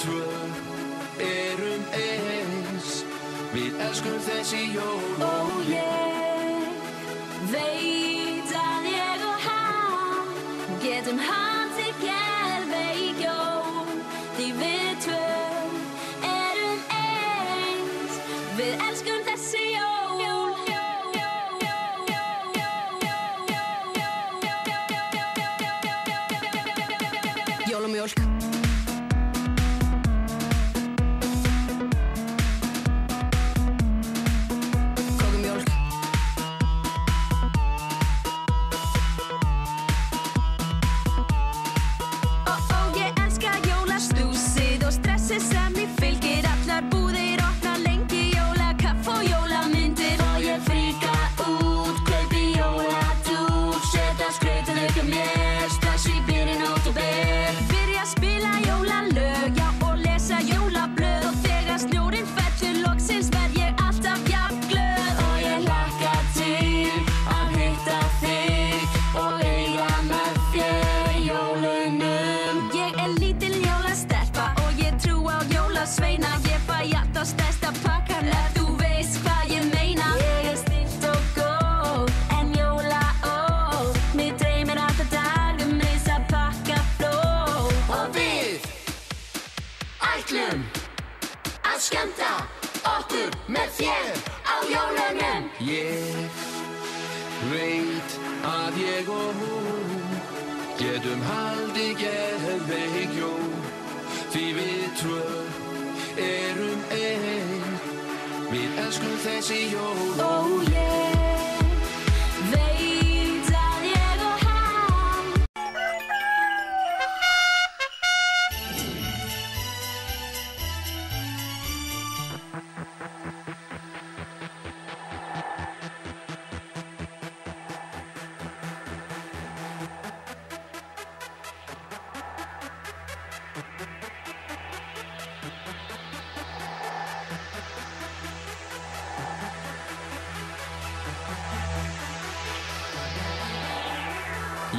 tvö erum eins. Við elskum þessi jól. Og ég veit að ég og hann getum haldið geðveik jól. Því við tvö erum eins. Við elskum þessi jól. Jólamjólk. Kókumjólk. Ég elska jólastúsið og stressið sem því fylgir. Allar búðir opna lengi, jólakaff og jólamyndir. Og ég fríka út, kaupi jóladúr, setja skrautið upp hjá mér, strax í byrjun október. Byrja að spila jólalög, já, og lesa jólablöð. Og þegar snjórinn fellur loksins verð ég alltaf jafn glöð. Og ég hlakka til að hitta þig og eiga með þér í jólunum. Ég er lítil jólastelpa og ég trú á jólasveina. Ég fæ alltaf stærsta pakkan ef þú veist hvað ég meina. Ég er stillt og góð en jólaóð. Mig dreymir alltaf dag risa pakkaflóð. Og við ætlum að skemmta okkur með þér á jólunum. Ég veit að ég og hún getum haldið geðveik jól. Því við tvö erum eins. Við elskum þessi jól. Og ég veit að ég og hann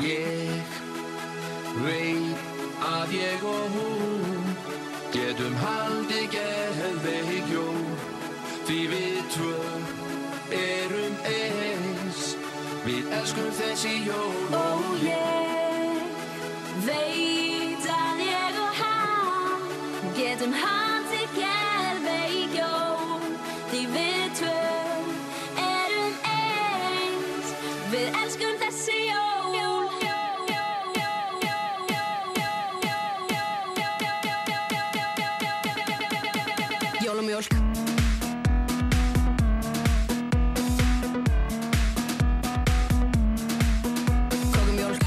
Ég veit að ég og hún getum haldið geðveik jól. Því við tvö erum eins. Við elskum þessi jól. Og ég veit að ég og hann getum haldið geðveik jól. Því við tvö erum eins. Við elskum þessi jól. Jólamjólk. Kókumjólk.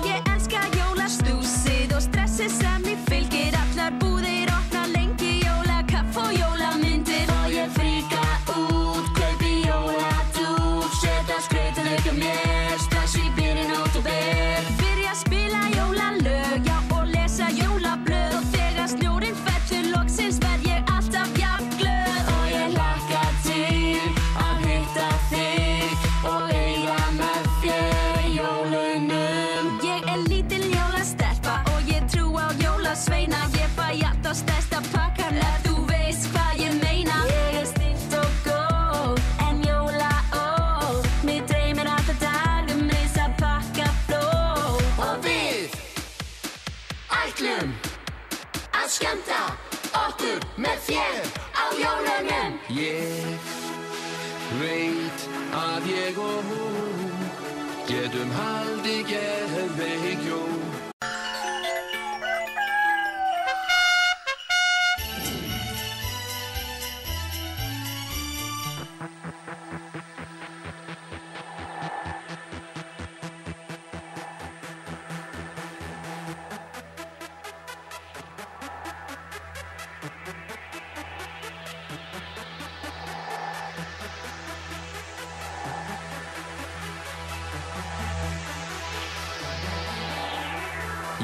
Ég elska jólastúsið og stressið sem því fylgir. Allar búðir opna lengi, jólakaff og jólamyndir. Og ég fríka út, kaupi jóladúr, setja skrautið upp hjá mér, strax í byrjun október. Byrja að spila jólalög, já, og lesa jólablöð. Og þegar snjórinn fellur loksins verð ég alltaf jafn glöð. Og ég hlakka til að hitta þig og eiga með þér í jólunum. Ég er lítil jólastelpa og ég trú á jólasveina. Ég fæ alltaf stærsta pakkan ef þú veist hvað ég meina. Ég er stillt og góð en jólaóð. Mig dreymir alltaf dag risa pakkaflóð. Og við ætlum að skemmta okkur með þér á jólunum. Ég veit að ég og hún getum haldið geðveik jól.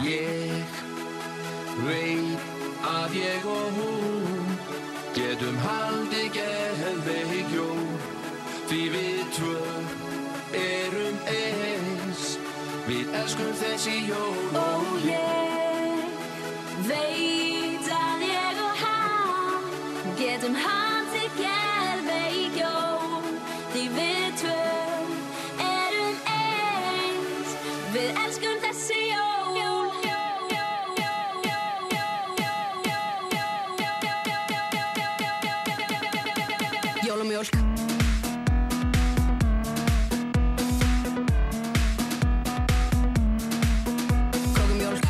Ég veit að ég og hún getum haldið geðveik jól, því við tvö erum ein. Við elskum þessi jól. Ég veit að ég og hann getum haldið geðveik jól, því við tvö erum eins. Við elskum þessi jól. Jólamjólk. Kókumjólk.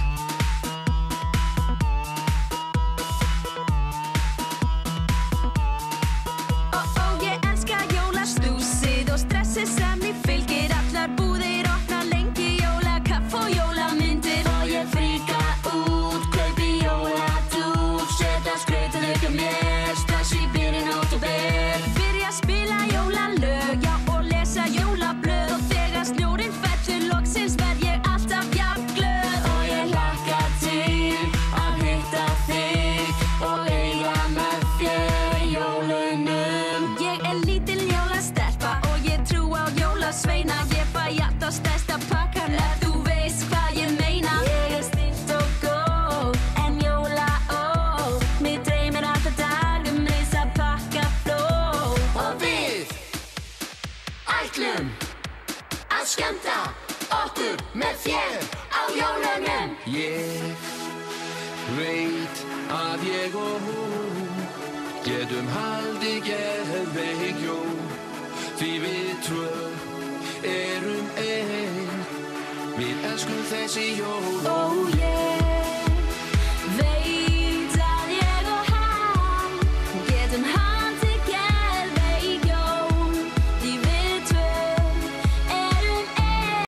Ég elska jólastúsið og stressið sem því fylgir. Allar búðir opna lengi, jólakaff og jólamyndir. Og ég fríka út, kaupi jóladúk, setja skraut og leika mér strax í byrjun október. Byrja að spila jólalög, já, og lesa jólablöð. Og þegar snjórinn fellur loksins verð ég alltaf jafn glöð. Og ég hlakka til að hitta þig og eiga með þér í jólunum. Ég lítil jólastelpa og ég trú á jólasveina. Ég fæ alltaf stærsta pakkan ef þú veist hvað ég meina. Ég stillt og góð en jólaól. Mig dreymir alltaf dagum risa pakkaflóð. Og við ætlum að skemmta okkur með þér á jólunum. Ég veit að ég og hún getum haldið geðveik jól, því við tvö erum eins. Við elskum þessi jól.